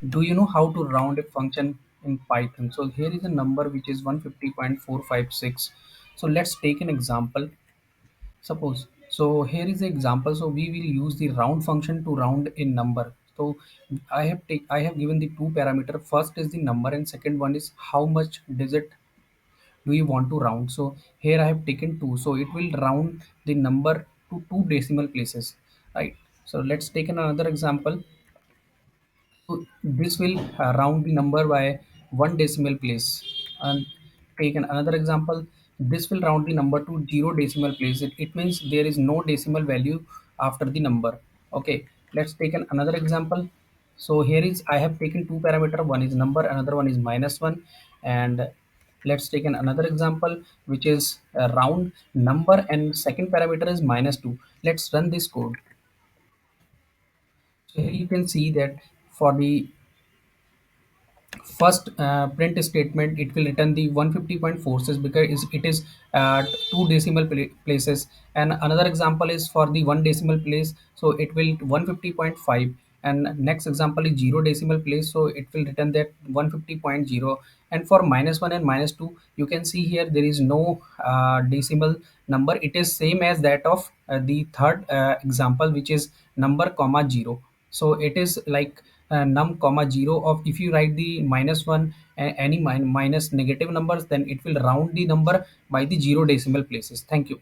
Do you know how to round a function in Python? So here is a number which is 150.456. So let's take an example. Suppose, so here is the example. So we will use the round function to round a number. So I have given the two parameter. First is the number and second one is how much digit do you want to round. So here I have taken two, so it will round the number to two decimal places, right? So let's take another example. So this will round the number by one decimal place. And take another example. This will round the number to zero decimal place. It means there is no decimal value after the number. Okay, let's take another example. So here is I have taken two parameter. One is number, another one is minus one. And let's take another example, which is round number and second parameter is minus two. Let's run this code. So here you can see that for the first print statement it will return the 150.46 because it is two decimal places, and another example is for the one decimal place, so it will 150.5, and next example is zero decimal place, so it will return that 150.0. And for minus 1 and minus 2, you can see here there is no decimal number. It is same as that of the third example, which is number comma 0. So it is like num comma 0 of, if you write the minus 1 any minus negative numbers, then it will round the number by the zero decimal places. Thank you.